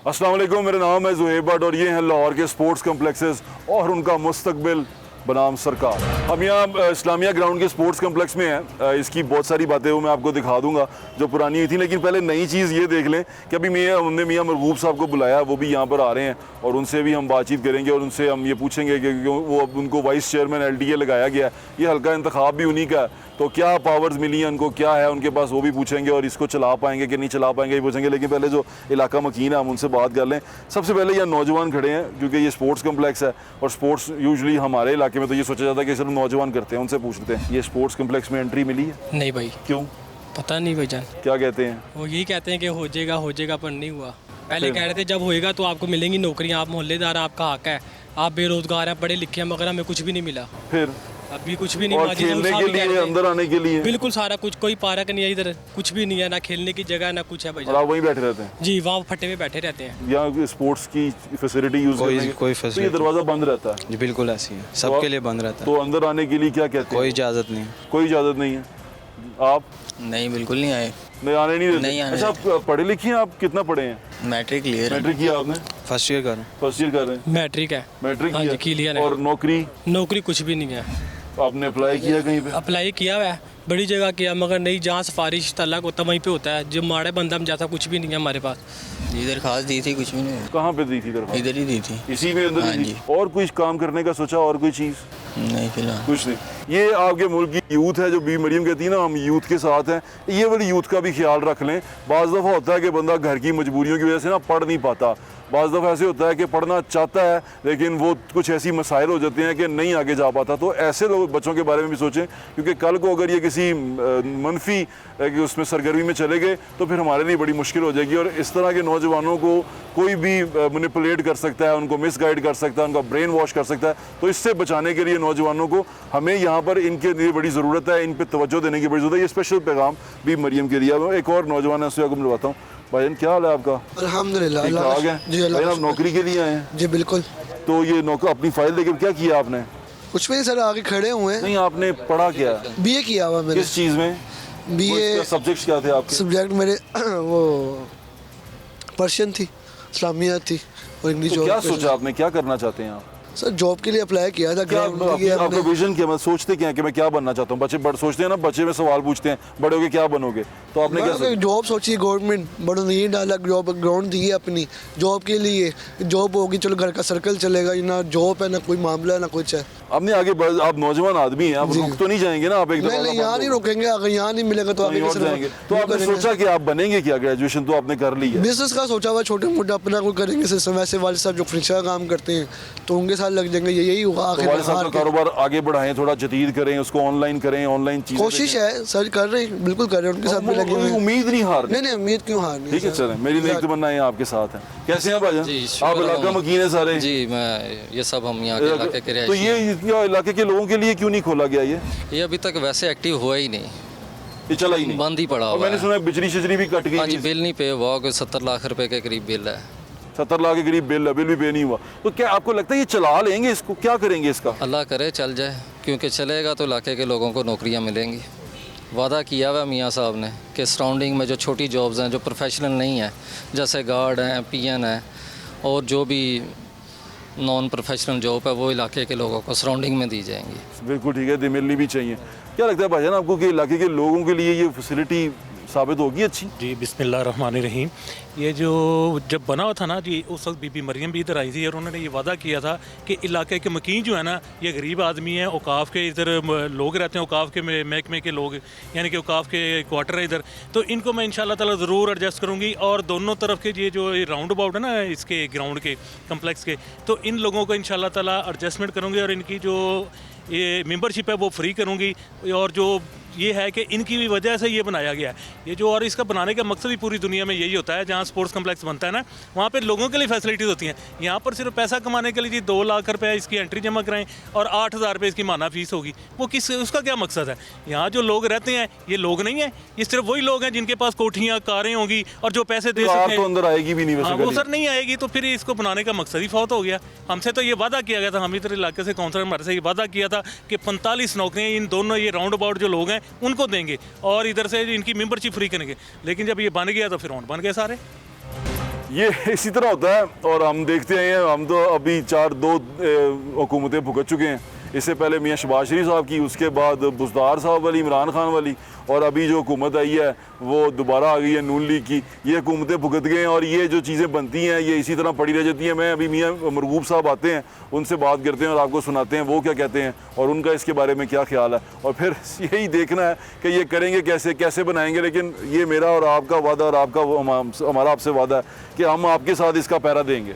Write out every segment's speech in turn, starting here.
अस्सलाम वालेकुम, मेरा नाम है ज़ुहैब भट्ट और ये हैं लाहौर के स्पोर्ट्स कम्प्लेक्सेस और उनका मुस्तकबिल बनाम सरकार। हम यहाँ इस्लामिया ग्राउंड के स्पोर्ट्स कम्प्लेक्स में हैं। इसकी बहुत सारी बातें वो मैं आपको दिखा दूंगा जो पुरानी हुई थी, लेकिन पहले नई चीज़ ये देख लें कि अभी हमने मियाँ महबूब साहब को बुलाया, वो भी यहाँ पर आ रहे हैं और उनसे भी हम बातचीत करेंगे और उनसे हम ये पूछेंगे कि वो उनको वाइस चेयरमैन LDA लगाया गया है, ये हल्का इंतखाब भी उन्हीं का है, तो क्या पावर्स मिली हैं उनको, क्या है उनके पास, वो भी पूछेंगे और इसको चला पाएंगे कि नहीं चला पाएंगे ये पूछेंगे। लेकिन पहले जो इलाका मकीन है हम उनसे बात कर लें। सबसे पहले यहाँ नौजवान खड़े हैं क्योंकि ये स्पोर्ट्स कम्प्लेक्स है और स्पोर्ट्स यूजुअली हमारे इलाके में तो ये सोचा जाता है कि सिर्फ नौजवान करते हैं, उनसे पूछ लेते हैं। ये स्पोर्ट्स कम्प्लेक्स में एंट्री मिली है? नहीं भाई। क्यों? पता नहीं भाईजान। क्या कहते हैं? वो यही कहते हैं कि हो जाएगा पर नहीं हुआ। पहले कह रहे थे जब होएगा तो आपको मिलेंगी नौकरियां, आप मोहल्लेदार, आपका हक है, आप बेरोजगार हैं, पढ़े लिखे हैं, मगर हमें कुछ भी नहीं मिला। फिर अभी कुछ भी नहीं और हुआ। खेलने के लिए, अंदर आने के लिए बिल्कुल सारा कुछ, कोई पार्क नहीं है इधर, कुछ भी नहीं है, ना खेलने की जगह ना कुछ है भाई। और आप वहीं बैठे रहते हैं? जी, वहाँ फट्टे में बैठे रहते हैं। यहाँ स्पोर्ट्स की फैसिलिटी यूज कोई फैसिलिटी, तो ये दरवाजा बंद रहता है? जी बिल्कुल ऐसी है, सबके लिए बंद रहता है। तो अंदर आने के लिए क्या कहते हैं? कोई इजाज़त नहीं। कोई इजाज़त नहीं है। आप? नहीं, बिल्कुल नहीं आए। नहीं, आने नहीं देते? नहीं आने अच्छा, आप पढ़े लिखे हैं? आप कितना पढ़े हैं? मैट्रिक क्लियर है। मैट्रिक किया आपने? फर्स्ट ईयर कर रहे हैं। फर्स्ट ईयर कर रहे हैं? मैट्रिक है। मैट्रिक हाँ जी, क्लियर है। और नौकरी? नौकरी कुछ भी नहीं है। आपने अप्लाई किया कहीं पे? अप्लाई किया हुआ है, बड़ी जगह किया, मगर नहीं, जहाँ सिफारिश तलाक होता वहीं पे होता है। जो माड़े बंदा हम जैसा कुछ भी नहीं है हमारे पास। जी दरखास्त दी थी, कुछ भी नहीं। कहाँ पे दी थी दरखास्त? इधर ही दी थी। इसी में अंदर हाँ दी जी। थी? और कुछ काम करने का सोचा? और कोई चीज़? नहीं, फिलहाल कुछ नहीं। ये आपके मुल्क की यूथ है जो बी मरियम कहती है ना, हम यूथ के साथ हैं। ये वाली यूथ का भी ख्याल रख लें। बाज़ दफ़ा होता है कि बंदा घर की मजबूरियों की वजह से ना पढ़ नहीं पाता। बाज़ दफ़ा ऐसे होता है कि पढ़ना चाहता है लेकिन वो कुछ ऐसी मसाइल हो जाते हैं कि नहीं आगे जा पाता। तो ऐसे लोग बच्चों के बारे में भी सोचें, क्योंकि कल को अगर ये किसी मनफी उसमें सरगर्मी में चले गए तो फिर हमारे लिए बड़ी मुश्किल हो जाएगी। और इस तरह के नौजवानों को कोई भी मैनिपुलेट कर सकता है, उनको मिसगाइड कर सकता है, उनका ब्रेन वॉश कर सकता है। तो इससे बचाने के लिए नौजवानों को हमें यहाँ पर इनके लिए बड़ी ज़रूरत है, इन पर तवज्जो देने की बड़ी ज़रूरत है। ये स्पेशल पैगाम भी मरियम के लिए। एक और नौजवान है, उससे आपको मिलवाता हूँ। भाईजान क्या हाल है आपका? अल्हम्दुलिल्लाह। ठीक ठाक है जी, भाई। आप नौकरी के लिए आए हैं? जी बिल्कुल। तो ये नौकर अपनी फाइल लेके क्या किया आपने? कुछ भी नहीं सर, आगे खड़े हुए हैं। नहीं, आपने पढ़ा क्या है? BA किया हुआ मैंने। किस चीज़ में? BA सब्जेक्ट्स क्या थे आपके? सब्जेक्ट मेरे वो पर्शियन थी, इस्लामिया थी और इंग्लिश। तो क्या सोचा आपने, क्या करना चाहते हैं आप? सर जॉब के लिए अप्लाई किया था। क्या ग्राउंड के लिए आपका हमने। विजन क्या? मैं सोचते क्या है कि मैं क्या बनना चाहता हूँ? बच्चे बड़ सोचते हैं ना, बच्चे में सवाल पूछते हैं बड़े होके क्या बनोगे, तो आपने क्या सोचा? जॉब सोची गवर्नमेंट, बड़ों ने ये डाला जॉब, ग्राउंड दी है अपनी जॉब के लिए। जॉब होगी चलो घर का सर्कल चलेगा, ना जॉब है ना कोई मामला ना कुछ है। आपने आगे आप नौजवान आदमी हैं, आप रुक तो नहीं जाएंगे ना? आप एक नहीं, यहाँ नहीं रुकेंगे। अगर यहाँ नहीं मिलेगा तो आगे और जाएंगे। तो आपने सोचा कि आप बनेंगे क्या? ग्रेजुएशन तो आपने कर ली है। बिजनेस का सोचा हुआ, छोटे मोटे अपना कोई करेंगे। सिस्टम वैसे वाले साहब जो फर्नीचर का काम करते हैं तो उनके साथ लग जाएंगे, यही होगा आखिर वाले साहब का कारोबार आगे बढ़ाएं, थोड़ा जदीद करें, उसको ऑनलाइन करें, ऑनलाइन चीजें कोशिश है सर, कर रहे हैं, बिल्कुल कर रहे हैं, उनके साथ भी लगे हुए हैं। उम्मीद नहीं हार। नहीं, उम्मीद क्यों हारनी? ठीक है, चलें, मेरी नेक तमन्ना है आपके साथ है। कैसे हैं भाईजान? आप इलाका मकीन है सारे? जी, मैं ये सब हम यहाँ के इलाके के तो ये इलाके के लोगों के लिए क्यों नहीं खोला गया ये अभी तक वैसे एक्टिव हुआ ही नहीं, ये चला ही नहीं, बंद ही पड़ा और हुआ मैंने है। सुना है बिजली शिजली भी कट हाँ जी, गई। बिल नहीं पे हुआ, कोई 70 लाख रुपए के करीब बिल है। 70 लाख के करीब बिल भी पे नहीं हुआ। तो क्या आपको लगता है ये चला लेंगे इसको? क्या करेंगे इसका? अल्लाह करे चल जाए, क्योंकि चलेगा तो इलाके के लोगों को नौकरियाँ मिलेंगी। वादा किया हुआ मियाँ साहब ने कि सराउंडिंग में जो छोटी जॉब्स हैं, जो प्रोफेशनल नहीं है, जैसे गार्ड हैं, PN है और जो भी नॉन प्रोफेशनल जॉब है, वो इलाके के लोगों को सराउंडिंग में दी जाएंगी। बिल्कुल ठीक है, मिलनी भी चाहिए। क्या लगता है भाईजान आपको कि इलाके के लोगों के लिए ये फैसिलिटी साबित होगी अच्छी? जी बिस्मिल्लाहिर्रहमानिर्रहीम। ये जो जब बना हुआ था ना जी, उस वक्त बीबी मरियम भी इधर आई थी और उन्होंने ये वादा किया था कि इलाके के मकीन जो है ना, ये गरीब आदमी हैं, औकाफ के इधर लोग रहते हैं, औकाफ के महकमे के लोग, यानी कि औकाफ के क्वार्टर है इधर, तो इनको मैं इंशाल्लाह ताला ज़रूर एडजस्ट करूँगी। और दोनों तरफ के ये जो राउंड अबाउट है ना इसके ग्राउंड के कम्प्लेक्स के, तो इन लोगों को इंशाल्लाह ताला एडजस्टमेंट करूँगी और इनकी जो ये मेंबरशिप है वो फ्री करूँगी। और जो ये है कि इनकी भी वजह से ये बनाया गया है ये जो, और इसका बनाने का मकसद भी पूरी दुनिया में यही होता है। जहाँ स्पोर्ट्स कम्प्लेक्स बनता है ना, वहाँ पे लोगों के लिए फैसिलिटीज़ होती हैं। यहाँ पर सिर्फ पैसा कमाने के लिए जी 2 लाख रुपये इसकी एंट्री जमा कराएं और 8,000 रुपये इसकी माना फीस होगी। वो किस, उसका क्या मकसद है? यहाँ जो लोग रहते हैं ये लोग नहीं हैं, ये सिर्फ वही लोग हैं जिनके पास कोठियाँ, कारें होंगी और जो पैसे दे सकते हैं। तो अंदर आएगी भी नहीं वैसे? हाँ, वो सर नहीं आएगी, तो फिर इसको बनाने का मकसद ही फौत हो गया। हमसे तो ये वादा किया गया था, हम इधर इलाके से काउंसलर हमारे से ये वादा किया था कि 45 नौकरियाँ इन दोनों ये राउंड अबाउट जो लोग हैं उनको देंगे और इधर से इनकी मेंबरशिप फ्री करेंगे। लेकिन जब ये बन गया तो फिर बन गए सारे। ये इसी तरह होता है और हम देखते हैं हम तो अभी 4-2 हुकूमतें भुगत चुके हैं। इससे पहले मियाँ शहबाज शरीफ साहब की, उसके बाद बुज़दार साहब वाली, इमरान खान वाली, और अभी जो हुकूमत आई है वो दोबारा आ गई है नून लीग की। ये हुकूमतें भुगत गए हैं और ये जो चीज़ें बनती हैं ये इसी तरह पड़ी रह जाती हैं। मैं अभी मियाँ मरगूब साहब आते हैं, उनसे बात करते हैं और आपको सुनाते हैं वो क्या कहते हैं और उनका इसके बारे में क्या ख्याल है, और फिर यही देखना है कि ये करेंगे कैसे, कैसे बनाएंगे। लेकिन ये मेरा और आपका वादा और आपका हमारा आपसे वादा है कि हम आपके साथ इसका पहरा देंगे,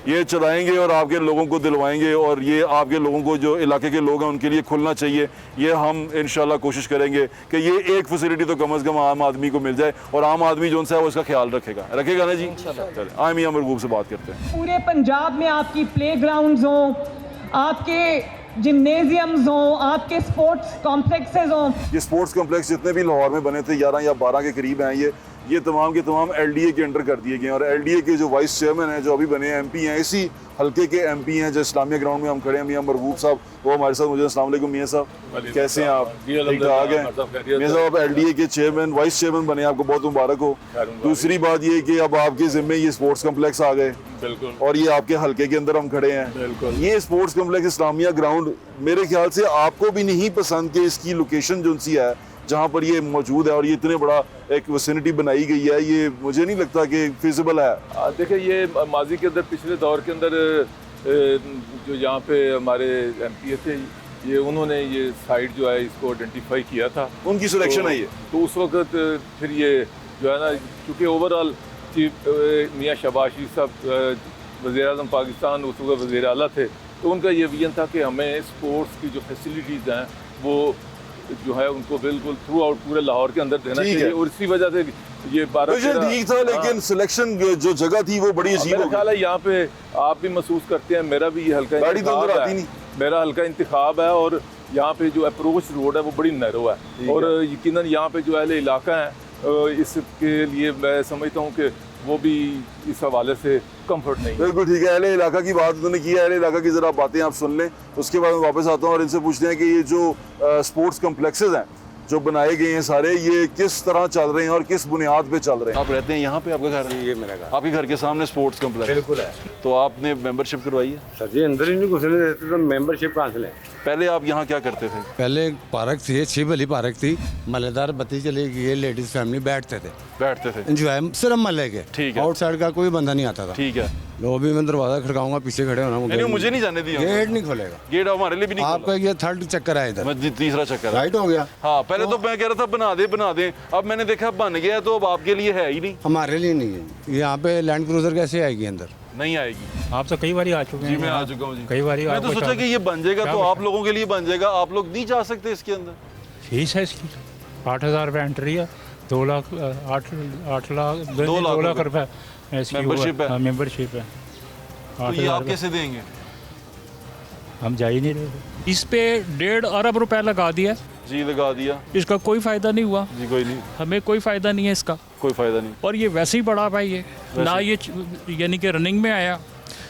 ये चलाएंगे और आपके लोगों को दिलवाएंगे, और ये आपके लोगों को जो इलाके के लोग हैं उनके लिए खुलना चाहिए। ये हम इंशाल्लाह कोशिश करेंगे कि ये एक फैसिलिटी तो कम से कम आम आदमी को मिल जाए और आम आदमी जो है वो इसका ख्याल रखेगा ना जी। चलिए आए मियाँ मरगूब से बात करते हैं। पूरे पंजाब में आपकी प्लेग्राउंड्स हों, आपके जिम्नेजियम्स हों, आपके स्पोर्ट्स कॉम्प्लेक्सेस हों। ये स्पोर्ट्स कॉम्प्लेक्स जितने भी लाहौर में बने थे 11 या 12 के करीब हैं, ये तमाम के तमाम LDA के अंडर कर दिए गए हैं। और LDA के जो वाइस चेयरमैन हैं जो अभी बने हैं, MP हैं, इसी हल्के के MP हैं। जो इस्लामिया ग्राउंड में हम खड़े हैं, मियाँ मरगूब साहब वो हमारे साथ मौजूद हैं। अस्सलाम वालेकुम मियाँ साहब, कैसे हैं आप? ठीक ठाक हैं मियाँ साहब? आप LDA के चेयरमैन, वाइस चेयरमैन बने, आपको बहुत मुबारक हो। दूसरी बात ये कि अब आपके जिम्मे ये स्पोर्ट्स कम्प्लेक्स आ गए, बिल्कुल, और ये आपके हल्के के अंदर हम खड़े हैं, बिल्कुल। ये स्पोर्ट्स कम्प्लेक्स इस्लामिया ग्राउंड मेरे ख्याल से आपको भी नहीं पसंद कि इसकी लोकेशन जो सी है जहाँ पर ये मौजूद है और ये इतने बड़ा एक विसिनिटी बनाई गई है, ये मुझे नहीं लगता कि फिजिबल है। देखिए ये माजी के अंदर, पिछले दौर के अंदर जो यहाँ पे हमारे MP थे, ये उन्होंने ये साइट जो है इसको आइडेंटिफाई किया था, उनकी सिलेक्शन है ये। तो उस वक्त फिर ये जो है ना, क्योंकि ओवरऑल चीफ मियाँ शहबाज शरीफ साहब वज़ीर-ए-आज़म पाकिस्तान उस वक्त वज़ीर आला थे, तो उनका ये विजन था कि हमें स्पोर्ट्स की जो फैसिलिटीज़ हैं वो जो है उनको बिल्कुल थ्रू आउट पूरे लाहौर के अंदर देना चाहिए। और इसी वजह से ये 12 ठीक था, लेकिन सिलेक्शन जो जगह थी वो बड़ी अजीब हो गई। यहाँ पे आप भी महसूस करते हैं, मेरा भी ये हल्का मेरा हल्का इंतखाब है, और यहाँ पे जो अप्रोच रोड है वो बड़ी नैरो है, और यकीनन यहाँ पे जो अहले इलाका है इसके लिए मैं समझता हूँ कि वो भी इस हवाले से कंफर्ट नहीं। बिल्कुल ठीक है, अहले इलाका की बात उन्होंने की है, अहले इलाका की ज़रा बातें आप सुन लें, उसके बाद मैं वापस आता हूँ और इनसे पूछते हैं कि ये जो स्पोर्ट्स कम्प्लेक्सेस हैं जो बनाए गए हैं सारे, ये किस तरह चल रहे हैं और किस बुनियाद पे चल रहे हैं। आप रहते हैं यहाँ पे, आपका घर है? ये मेरा घर। आपके घर के सामने स्पोर्ट्स कम्प्लेक्स? बिल्कुल है। तो आपने मेंबरशिप करवाई है? सर जी अंदर ही नहीं घुसने देते तो मेंबरशिप कहाँ से लें? पहले आप यहाँ क्या करते थे? पहले पार्क थी, अच्छी भली पार्क थी, मलेदार बत्ती चली गई, लेडीज फैमिली बैठते थे एंजॉय सिर्फ मले के, ठीक है, आउटसाइड का कोई बंदा नहीं आता था, ठीक है। लॉबी में दरवाजा खड़काऊंगा, पीछे खड़े होना, मुझे नहीं जाने दिया, गेट नहीं खोलेगा, गेट हमारे लिए भी नहीं। आपका ये थर्ड चक्कर है इधर, तीसरा चक्कर राइट हो गया। हाँ, पहले तो मैं कह रहा था बना दे, अब मैंने देखा बन गया, तो अब आपके लिए है ही नहीं। हमारे लिए नहीं है। यहाँ पे लैंड क्रूजर कैसे आएगी अंदर? नहीं आएगी। आप तो कई बार आ चुके हैं। मैं आ चुका हूँ कई बार। मैं तो सोचा कि ये बन जाएगा तो आप लोगों के लिए बन जाएगा, आप लोग नहीं जा सकते इसके अंदर? फीस है इसकी 8,000 रुपये एंट्री है, 2 लाख 8 लाख 2 लाख रुपये मेंबरशिप है। तो ये आप कैसे देंगे? हम जा ही नहीं रहे। इस पे 1.5 अरब रुपए लगा दिया जी, लगा दिया, इसका कोई फायदा नहीं हुआ जी, कोई नहीं, हमें कोई फायदा नहीं है इसका, कोई फायदा नहीं। और ये वैसे ही बढ़ा भाई, ये ना ये यानी कि रनिंग में आया।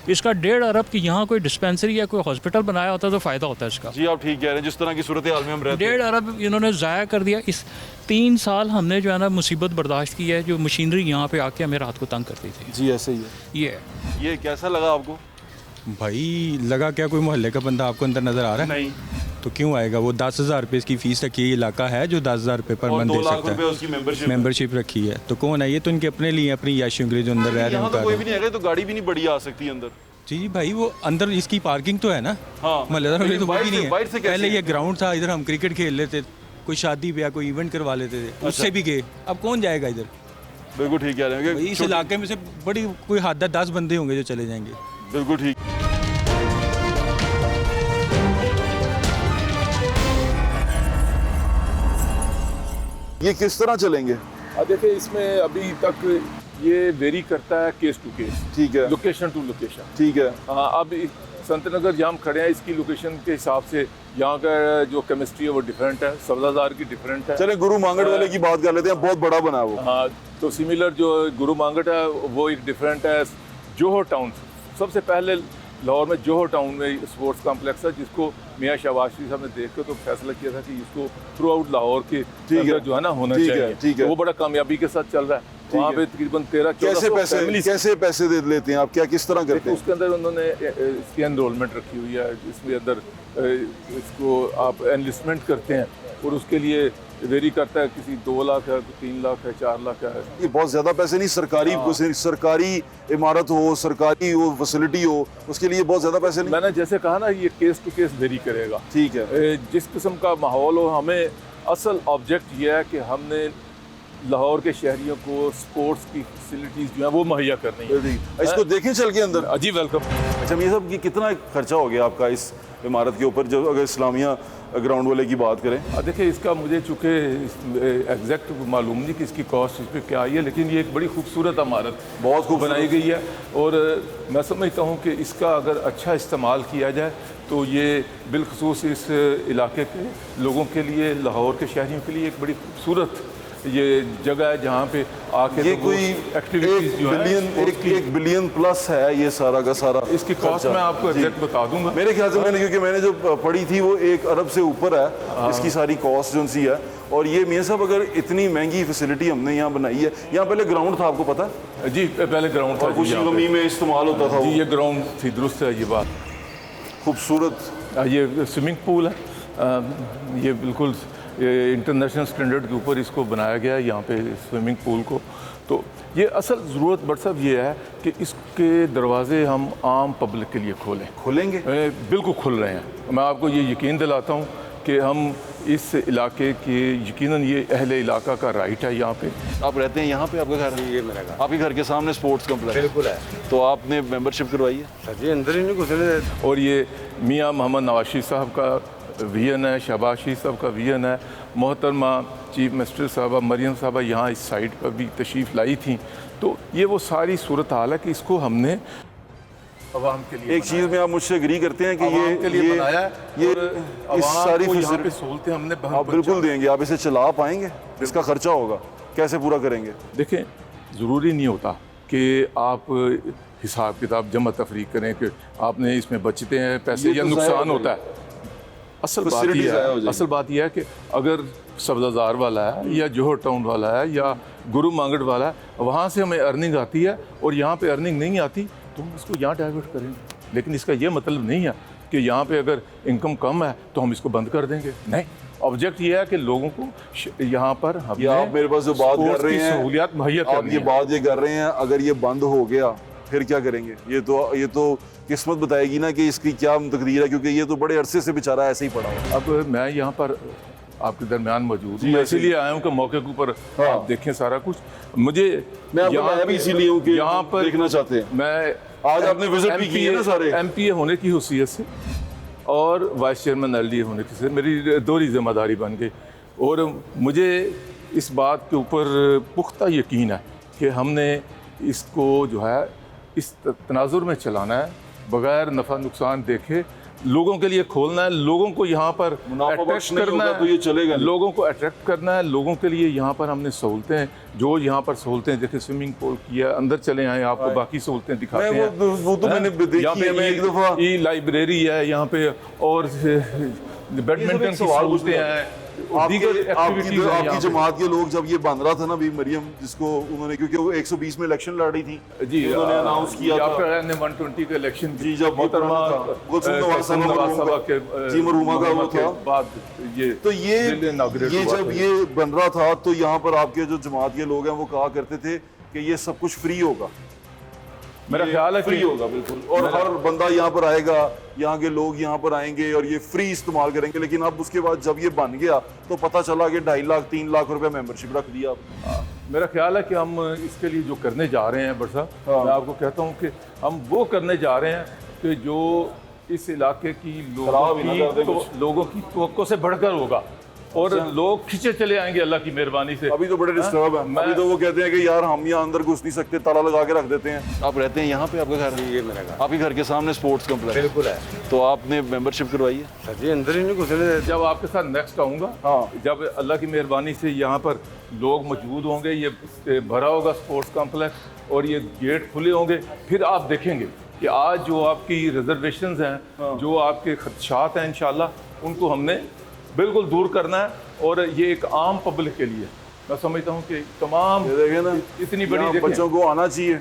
इसका 1.5 अरब की यहाँ कोई डिस्पेंसरी या कोई हॉस्पिटल बनाया होता तो फ़ायदा होता है इसका। जी आप ठीक कह रहे हैं, जिस तरह की सूरत हाल में हम रहते हैं। 1.5 अरब इन्होंने ज़ाया कर दिया। इस 3 साल हमने जो है ना मुसीबत बर्दाश्त की है, जो मशीनरी यहाँ पे आके हमें रात को तंग करती थी। जी ऐसे ही है। ये कैसा लगा आपको? भाई लगा क्या, कोई मोहल्ले का बंदा आपको अंदर नजर आ रहा है? नहीं। तो क्यों आएगा? वो 10,000 रुपये इसकी फीस रखी है, इलाका है जो 10,000 रुपये पर मंथ दे सकता है, उसकी मेंबरशिप रखी है। तो कौन है ये? तो इनके अपने लिए, अपनी याशियों के लिए जो अंदर रह रहे हैं। तो कोई भी नहीं है, तो गाड़ी भी नहीं बड़ी आ सकती अंदर। जी भाई, वो अंदर इसकी पार्किंग तो है ना। हाँ, मलेदार वाले तो वो भी नहीं है। से पहले ये ग्राउंड था, इधर हम क्रिकेट खेल लेते, कोई शादी ब्याह कोई इवेंट करवा लेते थे, उससे भी गए। अब कौन जाएगा इधर? बिल्कुल ठीक कह रहे हैं, इस इलाके में से बड़ी कोई हद 10 बंदे होंगे जो चले जाएंगे। बिल्कुल ठीक। ये किस तरह चलेंगे? देखिए इसमें अभी तक ये वेरी करता है केस टू केस, ठीक है, लोकेशन टू लोकेशन, ठीक है। हाँ, अब संत नगर जहाँ हम खड़े हैं इसकी लोकेशन के हिसाब से यहाँ का जो केमिस्ट्री है वो डिफरेंट है, सब्जादार की डिफरेंट है। चले गुरु मांगट वाले की बात कर लेते हैं, बहुत बड़ा बना है वो। हाँ, तो सिमिलर जो गुरु मांगट है वो एक डिफरेंट है। जोहर टाउन, सबसे पहले लाहौर में जोहर टाउन में स्पोर्ट्स कॉम्प्लेक्स है, जिसको मियाँ शहबाज शरीफ साहब ने देख कर तो फैसला किया था कि इसको थ्रू आउट लाहौर के अंदर जो है ना होना चाहिए। ठीक है, वो बड़ा कामयाबी के साथ चल रहा है। वहाँ पे तकरीबन 13-14 कैसे पैसे दे लेते हैं आप, क्या किस तरह करते हैं? उसके अंदर उन्होंने इसकी एनरोलमेंट रखी हुई है, इसके अंदर इसको आप एनलिस्टमेंट करते हैं और उसके लिए वेरी करता है, किसी 2 लाख है, 3 लाख है, 4 लाख है। ये बहुत ज्यादा पैसे नहीं, सरकारी इमारत हो, सरकारी हो, फैसिलिटी हो, उसके लिए बहुत ज्यादा पैसे नहीं। मैंने जैसे कहा ना, ये केस टू केस वेरी करेगा। ठीक है। जिस किस्म का माहौल हो, हमें असल ऑब्जेक्ट ये है कि हमने लाहौर के शहरियों को स्पोर्ट्स की फैसिलिटीज़ जो है वो मुहैया करनी है। इसको देखें चल के अंदर। जी वेलकम। अच्छा ये सब, ये कितना खर्चा हो गया आपका इस इमारत के ऊपर, जो अगर इस्लामिया ग्राउंड वाले की बात करें? देखिए, इसका मुझे चूँकि एग्जैक्ट मालूम नहीं कि इसकी कॉस्ट इस पर क्या आई है, लेकिन ये एक बड़ी खूबसूरत इमारत बहुत खूब बनाई गई है और मैं समझता हूँ कि इसका अगर अच्छा इस्तेमाल किया जाए तो ये बिलखसूस इस इलाके के लोगों के लिए, लाहौर के शहरियों के लिए एक बड़ी खूबसूरत ये जगह है जहाँ पे आके ये कोई एक्टिविटीज जो है, एक बिलियन प्लस है ये सारा का सारा। इसकी कॉस्ट मैं आपको एग्जैक्ट बता दूंगा। मेरे ख्याल से क्योंकि मैंने जो पढ़ी थी वो 1 अरब से ऊपर है इसकी सारी कॉस्ट जो सी है। और ये मियां साहब, अगर इतनी महंगी फैसिलिटी हमने यहाँ बनाई है, यहाँ पहले ग्राउंड था, आपको पता है? जी, पहले ग्राउंड था, खुशी गमी में इस्तेमाल होता था। जी, ये ग्राउंड थी, दुरुस्त है ये बात। खूबसूरत ये स्विमिंग पूल है, ये बिल्कुल इंटरनेशनल स्टैंडर्ड के ऊपर इसको बनाया गया है यहाँ पे स्विमिंग पूल को। तो ये असल ज़रूरत बट साहब ये है कि इसके दरवाजे हम आम पब्लिक के लिए खोलेंगे। बिल्कुल खुल रहे हैं। मैं आपको ये यकीन दिलाता हूँ कि हम इस इलाके के, यकीनन ये अहले इलाका का राइट है। यहाँ पे आप रहते हैं, यहाँ पे आपका घर है? ये मेरा घर। आपके घर के सामने स्पोर्ट्स कम्प्लेक्स? बिल्कुल है। तो आपने मेंबरशिप करवाई है? सर जी अंदर ही नहीं घुसने देते। और ये मियाँ मोहम्मद नवाशी साहब का विजन है, शहबाशी साहब का विजन है, मोहतरमा चीफ मिनिस्टर साहबा मरियम साहबा यहाँ इस साइड पर भी तशरीफ़ लाई थी। तो ये वो सारी सूरत हाल है कि इसको हमने अवाम के लिए, एक चीज़ में आप मुझसे एग्री करते हैं कि ये के लिए बनाया है, ये और इस सारी यहाँ पे सहूलतें हमने आप बिल्कुल देंगे? आप इसे चला पाएंगे? इसका खर्चा होगा, कैसे पूरा करेंगे? देखें, ज़रूरी नहीं होता कि आप हिसाब किताब जमा तफरीक करें कि आपने इसमें बचते हैं पैसे या नुकसान होता है। असल बात यह है कि अगर सब्ज़ाजार वाला है या जोहर टाउन वाला है या गुरु मांगड़ वाला है, वहाँ से हमें अर्निंग आती है और यहाँ पे अर्निंग नहीं आती तो हम इसको यहाँ डाइवर्ट करेंगे। लेकिन इसका ये मतलब नहीं है कि यहाँ पे अगर इनकम कम है तो हम इसको बंद कर देंगे। नहीं, ऑब्जेक्ट ये है कि लोगों को यहाँ पर हम आप मेरे पास जो बात कर रहे हैं, सहूलियात मुहैया आप ये बात ये कर रहे हैं, अगर ये बंद हो गया फिर क्या करेंगे? ये तो किस्मत बताएगी ना कि इसकी क्या तकदीर है, क्योंकि ये तो बड़े अरसे से बेचारा ऐसे ही पड़ा हुआ। अब मैं यहाँ पर आपके दरमियान मौजूद हूँ, इसीलिए आया हूँ कि मौके के ऊपर आप देखें सारा कुछ। मैं आपको इसीलिए हूँ कि यहाँ पर देखना चाहते हैं। मैं आज आपने विजिट भी की है ना सारे? MPA होने की हुसियत से और वाइस चेयरमैन LDA होने की से मेरी दोहरी जिम्मेदारी बन गई और मुझे इस बात के ऊपर पुख्ता यकीन है कि हमने इसको जो है इस तनाजुर में चलाना है, बगैर नफ़ा नुकसान देखे लोगों के लिए खोलना है, लोगों को यहाँ पर अट्रैक्ट करना है, तो ये चलेगा। लोगों को अट्रैक्ट करना है, लोगों के लिए यहाँ पर हमने सहूलतें, जो यहाँ पर सहूलतें देखिए, स्विमिंग पूल किया, अंदर चले आए आपको बाकी सहूलतें दिखाते हैं। वो तो मैंने देखी है, मैं एक दफ़ा ई लाइब्रेरी है यहाँ पे और बैडमिंटन की सहूलतें हैं, आपकी जमात के लोग जब ये बन रहा था ना भी मरियम, जिसको उन्होंने, क्योंकि वो 120 में इलेक्शन लड़ रही थी जी, उन्होंने अनाउंस किया था 120 का इलेक्शन जी, जब मोहतरमा जी मरहूमा का वो था बाद ये, तो ये जब ये बन रहा था तो यहाँ पर आपके जो जमात के लोग हैं वो कहा करते थे कि ये सब कुछ फ्री होगा। मेरा ख्याल है फ्री होगा बिल्कुल, और हर बंदा यहाँ पर आएगा, यहाँ के लोग यहाँ पर आएंगे और ये फ्री इस्तेमाल करेंगे। लेकिन अब उसके बाद जब ये बन गया तो पता चला कि 2.5 लाख 3 लाख रुपए मेंबरशिप रख दिया। मेरा ख्याल है कि हम इसके लिए जो करने जा रहे हैं बरसा, मैं आपको कहता हूँ कि हम वो करने जा रहे हैं कि जो इस इलाके की लोगों की तवक्को से बढ़कर होगा और लोग खींचे चले आएंगे अल्लाह की मेहरबानी से। अभी तो बड़े डिस्टर्ब है, अभी तो वो कहते हैं कि यार हम यहाँ अंदर घुस नहीं सकते, ताला लगा के रख देते हैं। आप रहते हैं यहाँ पे, आपका घर? ये मेरा घर। आपके घर के सामने स्पोर्ट्स कम्प्लेक्स? बिल्कुल है। तो आपने मेंबरशिप करवाई है? सर जी अंदर ही नहीं घुसने देते। जब आपके साथ नेक्स्ट आऊँगा, जब अल्लाह की मेहरबानी से यहाँ पर लोग मौजूद होंगे, ये भरा होगा स्पोर्ट्स कॉम्प्लेक्स और ये गेट खुले होंगे, फिर आप देखेंगे कि आज जो आपकी रिजर्वेशंस हैं, जो आपके खदशात हैं, इंशाल्लाह उनको हमने बिल्कुल दूर करना है और ये एक आम पब्लिक के लिए मैं समझता हूँ कि तमाम ये देखें ना, इतनी बड़ी यहाँ देखें, बच्चों को आना चाहिए,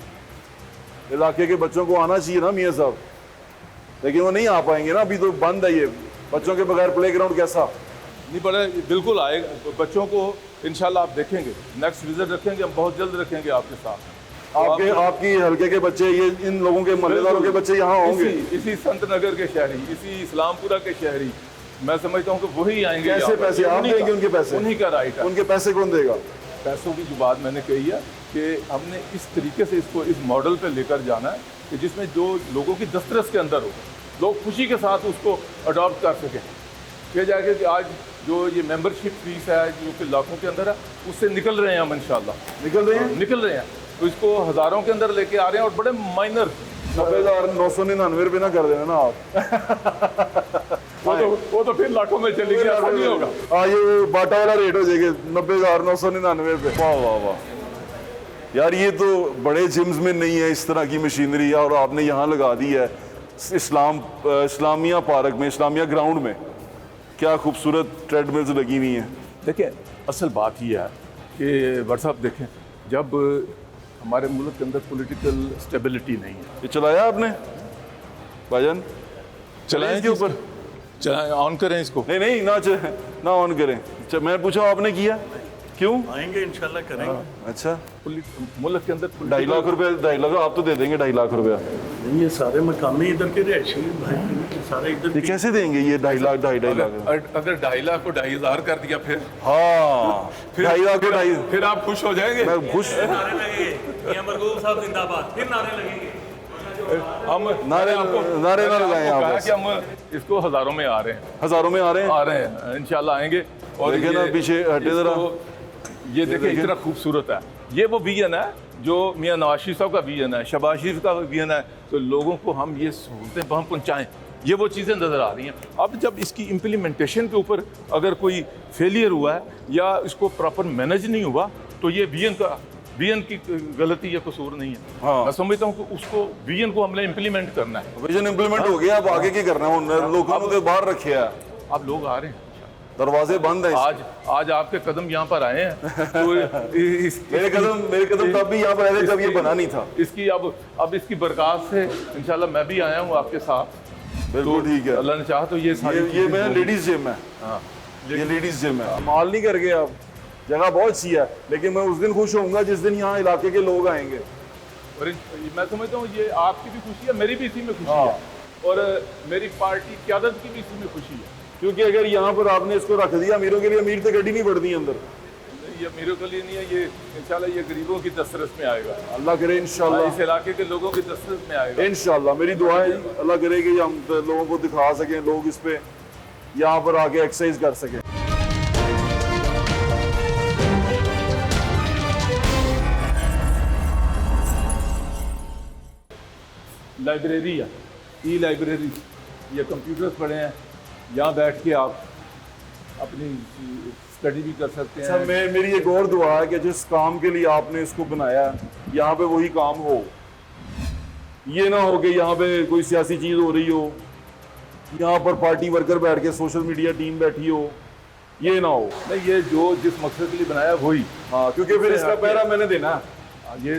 इलाके के बच्चों को आना चाहिए ना मियाँ साहब, लेकिन वो नहीं आ पाएंगे ना, अभी तो बंद है ये, बच्चों के बगैर प्लेग्राउंड कैसा? नहीं पड़े, बिल्कुल आएगा बच्चों को इंशाल्लाह आप देखेंगे, नेक्स्ट विजिट रखेंगे हम, बहुत जल्द रखेंगे आपके साथ। आपकी हल्के के बच्चे, ये इन लोगों के मोहल्लेदारों के बच्चे यहाँ होंगे, इसी संत नगर के शहरी, इसी इस्लामपुरा के शहरी, मैं समझता हूँ कि वही आएंगे। कैसे पैसे आप देंगे? उनके पैसे उन्हीं का राइट है। उनके पैसे कौन देगा? पैसों की जो बात मैंने कही है कि हमने इस तरीके से इसको इस मॉडल पे लेकर जाना है कि जिसमें जो लोगों की दस्तरस के अंदर हो, लोग खुशी के साथ उसको अडॉप्ट कर सकें। कह जाएगा कि आज जो ये मेंबरशिप फीस है जो कि लाखों के अंदर है, उससे निकल रहे हैं हम इंशाल्लाह। निकल रहे हैं तो इसको हज़ारों के अंदर लेके आ रहे हैं और बड़े माइनर 90,999 रुपये ना कर देना ना आप। वो तो फिर लाखों में चलेगी, ऐसा नहीं होगा। हाँ, ये बाटा वाला रेट हो जाएगा 90,999 रुपये। वाह वाह वाह यार, ये तो बड़े जिम्स में नहीं है इस तरह की मशीनरी, और आपने यहाँ लगा दी है इस्लामिया पार्क में, इस्लामिया ग्राउंड में। क्या खूबसूरत ट्रेडमिल्स लगी हुई हैं। देखिए, असल बात ये है कि व्हाट्सअप देखें, जब हमारे मुल्क के अंदर पॉलिटिकल स्टेबिलिटी नहीं है। ये चलाया आपने भाईजान? चलाएं इसके ऊपर, चलाएं, ऑन करें इसको। नहीं ना ऑन करें। मैं पूछा आपने किया क्यों? आएंगे इंशाल्लाह करेंगे। अच्छा, मुल्क के अंदर 2.5 लाख रुपए, 2.5 लाख आप तो दे देंगे 2.5 लाख रुपया? नहीं, ये सारे मकामी इधर के रहायशी भाई सारे इधर। ये कैसे देंगे ये 2.5 लाख? 2.5 लाख अगर 2.5 लाख को 2,500 कर दिया फिर? हाँ, 2.5 लाख को 2.5, फिर आप खुश हो जाएंगे। मैं खुश। नारे लगेंगे, मरगूब साहब जिंदाबाद, फिर नारे लगेंगे। हम नारे ना लगाएं आप, कहा कि हम इसको हज़ारों में आ रहे हैं, हज़ारों में आ रहे हैं इंशाल्लाह आएंगे। और देखे ना, पीछे हटे जरा, ये देखिए इतना खूबसूरत है। ये वो विजन है जो मियां नवाज शरीफ साहब का विजन है, शहबाज शरीफ का विजन है, तो लोगों को हम ये सहूलतें हम पहुँचाएँ, ये वो चीज़ें नज़र आ रही हैं। अब जब इसकी इम्प्लीमेंटेशन के ऊपर अगर कोई फेलियर हुआ है या इसको प्रॉपर मैनेज नहीं हुआ, तो ये विजन की गलती या कसूर नहीं है। हाँ। मैं समझता हूँ कि उसको विजन को हमने इम्प्लीमेंट करना है। विजन इम्प्लीमेंट हो गया, अब आगे की करना है? लोगों ने बाहर रखे है, अब लोग आ रहे हैं, दरवाजे बंद हैं। आज आपके कदम यहाँ पर आए हैं तो मेरे कदम तब भी यहाँ पर आए थे जब ये बना नहीं था। इसकी अब इसकी बरकत से इंशाल्लाह मैं भी आया हूँ आपके साथ। बिल्कुल ठीक है, अल्लाह ने चाहा तो ये मेरा लेडीज जिम है। हाँ, ये लेडीज जिम है। माल नहीं करके आप, जगह बहुत अच्छी है, लेकिन मैं उस दिन खुश होऊंगा जिस दिन यहाँ इलाके के लोग आएंगे। और मैं समझता हूँ ये आपकी भी खुशी है, मेरी भी इसी में खुशी है, और मेरी पार्टी क़यादत की भी इसी में खुशी है। क्योंकि अगर यहाँ पर आपने इसको रख दिया, अमीरों के लिए, अमीर तो गड्डी नहीं बढ़ती अंदर। ये अमीरों के लिए नहीं है, ये इंशाल्लाह ये गरीबों की दस्तरस में आएगा। अल्लाह करे इंशाल्लाह, इस इलाके के लोगों की दस्तरस में आएगा इंशाल्लाह। मेरी दुआ है अल्लाह करे कि हम लोगों को दिखा सकें, लोग इस पे यहाँ पर आके एक्सरसाइज कर सकें। लाइब्रेरी है, ई लाइब्रेरी, ये कंप्यूटर्स पड़े हैं, यहाँ बैठ के आप अपनी स्टडी भी कर सकते हैं। अच्छा, मेरी एक और दुआ है कि जिस काम के लिए आपने इसको बनाया यहाँ पे वही काम हो। ये ना हो कि यहाँ पे कोई सियासी चीज़ हो रही हो, यहाँ पर पार्टी वर्कर बैठ के सोशल मीडिया टीम बैठी हो, ये ना हो। नहीं, ये जो जिस मकसद के लिए बनाया वही। हाँ, क्योंकि फिर इसका पहरा मैंने देना है। ये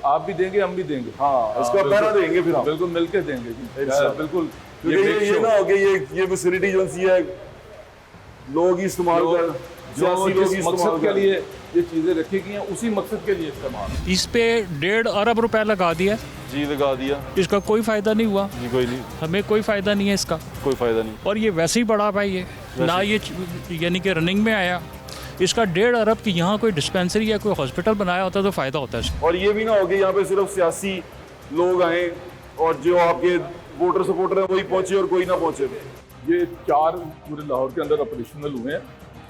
आप भी देंगे, हम भी देंगे। हाँ, इसका पहरा देंगे फिर हम बिल्कुल मिलके देंगे जी, बिल्कुल। ये ना हो कि ये फैसिलिटी जो सी है लोग ही इस्तेमाल कर, सियासी लोग ही मकसद के लिए ये चीज़ें रखी गई हैं, उसी मकसद के लिए इस्तेमाल। इस पे 1.5 अरब रुपए लगा दिया जी, लगा दिया, इसका कोई फायदा नहीं हुआ जी, कोई नहीं, हमें कोई फायदा नहीं है इसका, कोई फायदा नहीं। और ये वैसे ही बढ़ा भाई, ये ना ये यानी कि रनिंग में आया। इसका 1.5 अरब की यहाँ कोई डिस्पेंसरी या कोई हॉस्पिटल बनाया होता तो फ़ायदा होता है इसका। और ये भी ना हो कि यहाँ पे सिर्फ सियासी लोग आए और जो आपके वोटर सपोर्टर हैं वही पहुँचे और कोई ना पहुँचे। ये 4 पूरे लाहौर के अंदर ऑपरेशनल हुए हैं।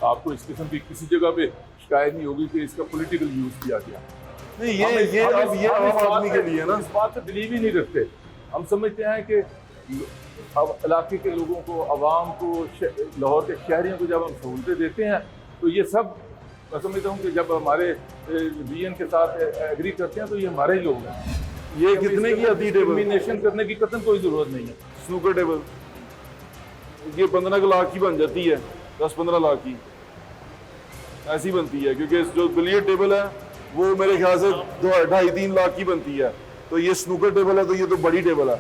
आपको इस किस्म की किसी जगह पे शिकायत नहीं होगी कि इसका पॉलिटिकल यूज़ किया गया। नहीं, ये आम आदमी के लिए ना, इस बात से बिलीव ही नहीं रखते। हम समझते हैं कि अब इलाके के लोगों को, आवाम को, लाहौर के शहरियों को जब हम सहूलतें देते हैं तो ये सब, मैं समझता हूँ कि जब हमारे विजन के साथ एग्री करते हैं तो ये हमारे ही लोग हैं। ये कितने की आती टेबल? डिस्क्रिमिनेशन करने की कतई कोई ज़रूरत नहीं है। स्नूकर टेबल ये 15 लाख की बन जाती है, 10-15 लाख की। ऐसी बनती है, क्योंकि जो बिलियर्ड टेबल है वो मेरे ख्याल से 2.5-3 लाख की बनती है, तो ये स्नूकर टेबल है तो ये तो बड़ी टेबल है।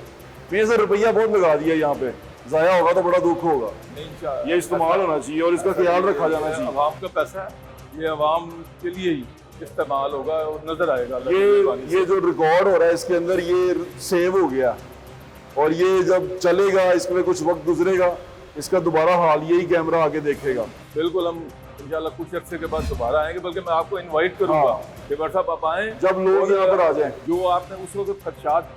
ये सर रुपया बहुत लगा दिया यहाँ पे, ज़ाया होगा तो बड़ा दुख होगा। ये इस्तेमाल होना चाहिए और इसका ख्याल रखा जाना चाहिए। आवाम का पैसा है, ये आवाम के लिए ही इस्तेमाल होगा और नजर आएगा। ये जो रिकॉर्ड हो रहा है इसके अंदर ये सेव हो गया, और ये जब चलेगा इसमें कुछ वक्त गुजरेगा, इसका दोबारा हाल यही कैमरा आके देखेगा। बिल्कुल, हम इंशाल्लाह कुछ अर्से के बाद दोबारा आएंगे, बल्कि मैं आपको इनवाइट करूंगा कि डॉक्टर साहब आप आएं, जब लोग यहाँ पर आ जाएं। जो आपने उस वक्त खदशात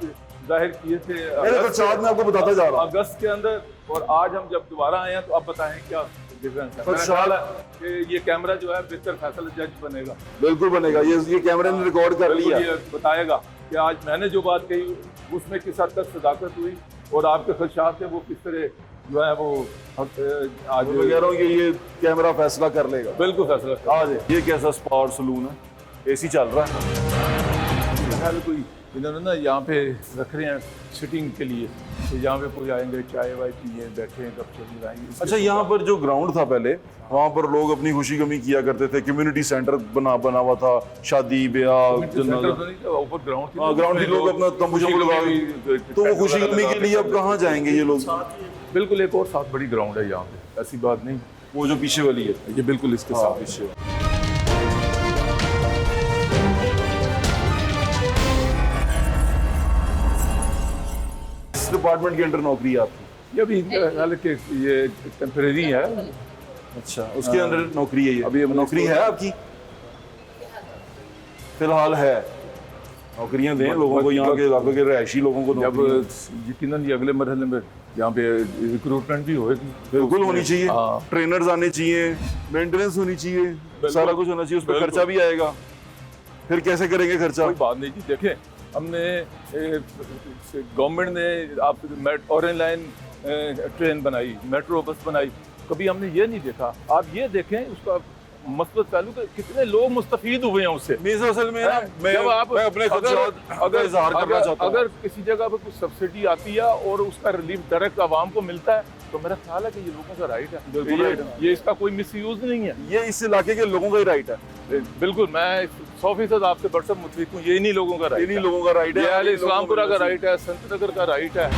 जाहिर किए थे मेरे खदशात में आपको बताता जा रहा हूं अगस्त के अंदर, और आज हम जब दोबारा आए हैं तो आप बताएं क्या डिफरेंस है। मेरा ख्याल है कि ये कैमरा जो है बेहतर फैसला जज बनेगा। बिल्कुल बनेगा, ये कैमरे ने रिकॉर्ड कर लिया, ये बताएगा कि आज मैंने जो बात कही उसमें किस हद तक सदाकत हुई और आपके खदशात थे वो किस तरह जो है वो आज मैं कह रहा हूँ कि ये कैमरा फैसला कर लेगा। बिल्कुल फैसला आज ये कैसा स्पा और सलून है, एसी चल रहा है। कोई इन्होंने ना यहाँ पे रख रहे हैं सिटिंग के लिए, तो यहाँ पे कोई आएंगे चाय वाय पिए बैठे गपशप लगाएंगे। अच्छा, यहाँ पर जो ग्राउंड था पहले, वहाँ पर लोग अपनी खुशी गमी किया करते थे, कम्युनिटी सेंटर बना हुआ था, शादी ब्याह ऊपर ग्राउंड ही लोग अपना तंबू लगा, तो वो खुशी गमी के लिए अब कहाँ जाएंगे ये लोग? बिल्कुल, एक और साथ बड़ी ग्राउंड है यहाँ पे, ऐसी बात नहीं, वो जो पीछे वाली है ये बिल्कुल इसके साथ पीछे। डिपार्टमेंट के अंडर नौकरी है आपकी? ये अभी हालांकि ये टेम्परेरी है। अच्छा, उसके अंदर नौकरी है ये? अभी नौकरी है आपकी? फिलहाल है, नौकरियां दें लोगों को, यहाँ के इलाके के रहायशी लोगों को। जब यकीनन ये अगले मरहले में यहाँ पे रिक्रूटमेंट भी होगी, बिल्कुल होनी चाहिए, ट्रेनर्स आने चाहिए, मेंटेनेंस होनी चाहिए, सारा कुछ होना चाहिए, उस पर खर्चा भी आएगा। फिर कैसे करेंगे खर्चा? कोई बात नहीं जी, देखें हमने गवर्नमेंट ने आप ऑरेंज लाइन ट्रेन बनाई, मेट्रो बस बनाई, कभी हमने ये नहीं देखा। आप ये देखें उसका मसबत पहलू कि कितने लोग मुस्तफीद हुए हैं उससे। असल में ना मैं अपने अगर किसी जगह पर कुछ सब्सिडी आती है और उसका रिलीफ डायरेक्ट आवाम को मिलता है, तो मेरा ख्याल है कि ये लोगों का राइट है, ये इसका कोई मिसयूज नहीं है, ये इस इलाके के लोगों का ही राइट है। बिल्कुल, मैं 100% आपसे बरसम मुतफिक हूँ, ये इन्हीं लोगों का राइट है, लोगों का राइट है, ये इस्लामपुरा का राइट है, संतनगर का राइट है।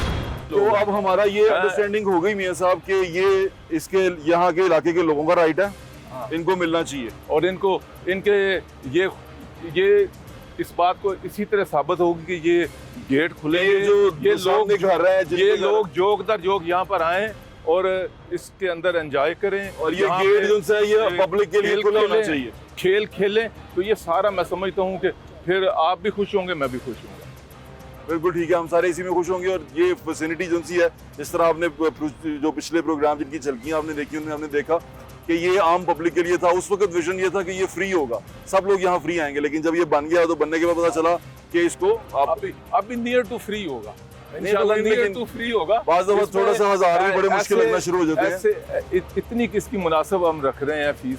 तो अब हमारा ये अंडरस्टैंडिंग हो गई मियां साहब कि ये इसके यहाँ के इलाके के लोगों का राइट है, इनको मिलना चाहिए, और इनके ये इस बात को इसी तरह साबित होगी कि ये गेट खुलेंगे, ये लोग घर है, ये लोग जोक दर जोक यहाँ पर आए और इसके अंदर एंजॉय करें, और ये गेट जो है ये पब्लिक के लिए खुला होना चाहिए, खेल खेलें। तो ये सारा मैं समझता हूँ कि फिर आप भी खुश होंगे, मैं भी खुश हूँगा। बिल्कुल ठीक है, हम सारे इसी में खुश होंगे। और ये फैसिलिटी जो सी है, जिस तरह आपने जो पिछले प्रोग्राम जिनकी झलकियाँ आपने देखी, उनमें हमने देखा कि ये आम पब्लिक के लिए था। उस वक्त विजन ये था कि ये फ्री होगा, सब लोग यहाँ फ्री आएंगे, लेकिन जब ये बन गया तो बनने के बाद पता चला कि इसको अब नियर टू फ्री होगा, इंशाल्लाह नियर टू फ्री होगा। बाज़ दफ़ा थोड़ा सा हज़ार भी बड़े मुश्किल लगना शुरू हो जाते हैं। इतनी किसकी मुनासिब हम रख रहे हैं, फीस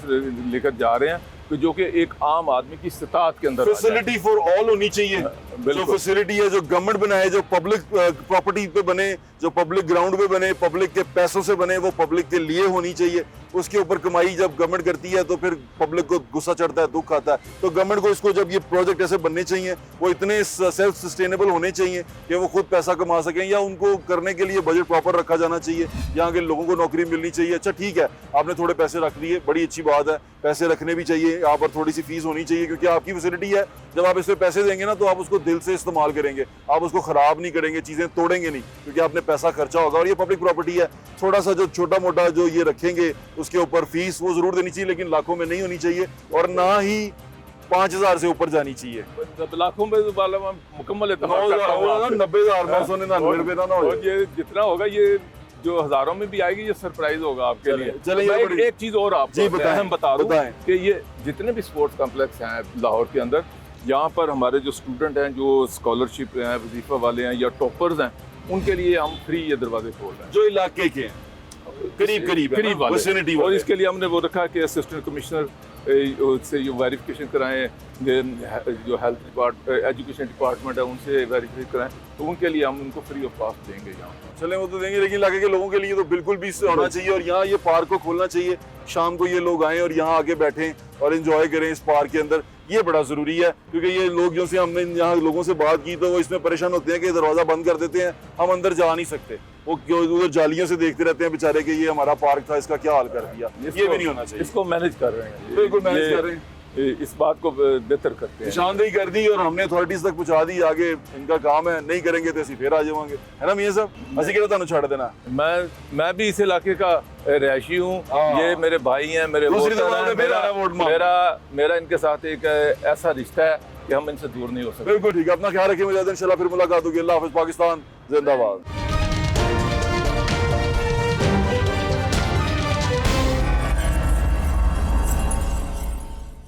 लेकर जा रहे हैं, तो जो कि एक आम आदमी की इस्तात के अंदर फैसिलिटी फॉर ऑल होनी चाहिए। जो फैसिलिटी है, जो गवर्नमेंट बनाए, जो पब्लिक प्रॉपर्टी पे बने, जो पब्लिक ग्राउंड पे बने, पब्लिक के पैसों से बने, वो पब्लिक के लिए होनी चाहिए। उसके ऊपर कमाई जब गवर्नमेंट करती है तो फिर पब्लिक को गुस्सा चढ़ता है, दुख आता है। तो गवर्नमेंट को इसको, जब ये प्रोजेक्ट ऐसे बनने चाहिए, वो इतने सेल्फ सस्टेनेबल होने चाहिए कि वो खुद पैसा कमा सकें, या उनको करने के लिए बजट प्रॉपर रखा जाना चाहिए, यहाँ के लोगों को नौकरी मिलनी चाहिए। अच्छा ठीक है, आपने थोड़े पैसे रख लिए, बड़ी अच्छी बात है, पैसे रखने भी चाहिए, यहाँ पर थोड़ी सी फीस होनी चाहिए, क्योंकि आपकी फैसिलिटी है। जब आप इस पर पैसे देंगे ना, तो आप उसको दिल से इस्तेमाल करेंगे, आप उसको खराब नहीं करेंगे, चीज़ें तोड़ेंगे नहीं, क्योंकि आपने पैसा खर्चा होगा और ये पब्लिक प्रॉपर्टी है। थोड़ा सा जो छोटा मोटा जो ये रखेंगे उसके ऊपर फीस वो जरूर देनी चाहिए, लेकिन लाखों में नहीं होनी चाहिए, और ना ही 5000 से ऊपर जानी चाहिए। लाखों में मुकम्मल 90,999 ना हो। ये जितना होगा, ये जो हजारों में भी आएगी, ये सरप्राइज होगा आपके लिए। चलिए एक चीज और आपको बता दूं कि ये जितने भी स्पोर्ट्स कॉम्प्लेक्स हैं लाहौर के अंदर, यहाँ पर हमारे जो स्टूडेंट हैं, जो स्कॉलरशिप हैं, वजीफा वाले हैं या टॉपर्स हैं, उनके लिए हम फ्री ये दरवाजे खोल रहे हैं, जो इलाके के हैं करीब वाले। और इसके लिए हमने वो रखा कि असिस्टेंट कमिश्नर से ये वेरिफिकेशन कराएं, जो हेल्थ डिपार्टमेंट, एजुकेशन डिपार्टमेंट है, उनसे वेरीफाई कराएं, तो उनके लिए हम उनको फ्री ऑफ कॉस्ट देंगे यहाँ। चले वो तो देंगे, लेकिन इलाके के लोगों के लिए तो बिल्कुल भी होना चाहिए। और यहाँ ये पार्क को खोलना चाहिए शाम को ये लोग आएं और यहाँ आके बैठें और एंजॉय करें इस पार्क के अंदर, ये बड़ा ज़रूरी है। क्योंकि ये लोग जो से हमने यहाँ लोगों से बात की तो वो इसमें परेशान होते हैं कि दरवाज़ा बंद कर देते हैं, हम अंदर जा नहीं सकते, वो क्यों उधर जालियों से देखते रहते हैं बेचारे कि ये हमारा पार्क था, इसका क्या हाल कर दिया। ये भी नहीं होना चाहिए। इसको मैनेज कर रहे हैं, बिल्कुल मैनेज कर रहे हैं, इस बात को बेहतर करते हैं। निशानदेही कर दी और हमने अथॉरिटीज तक पहुंचा दी, आगे इनका काम है, नहीं करेंगे तो ऐसे फिर आ जाएंगे, है ना मियां साहब? असि कहना छड़ देना। मैं भी इस इलाके का रहायशी हूँ, ये मेरे भाई हैं, मेरे मेरा इनके साथ एक ऐसा रिश्ता है कि हम इनसे दूर नहीं हो सकते। बिल्कुल ठीक है, अपना ख्याल रखिए, इंशाल्लाह फिर मुलाकात होगी। अल्लाह हाफिज़, पाकिस्तान जिंदाबाद।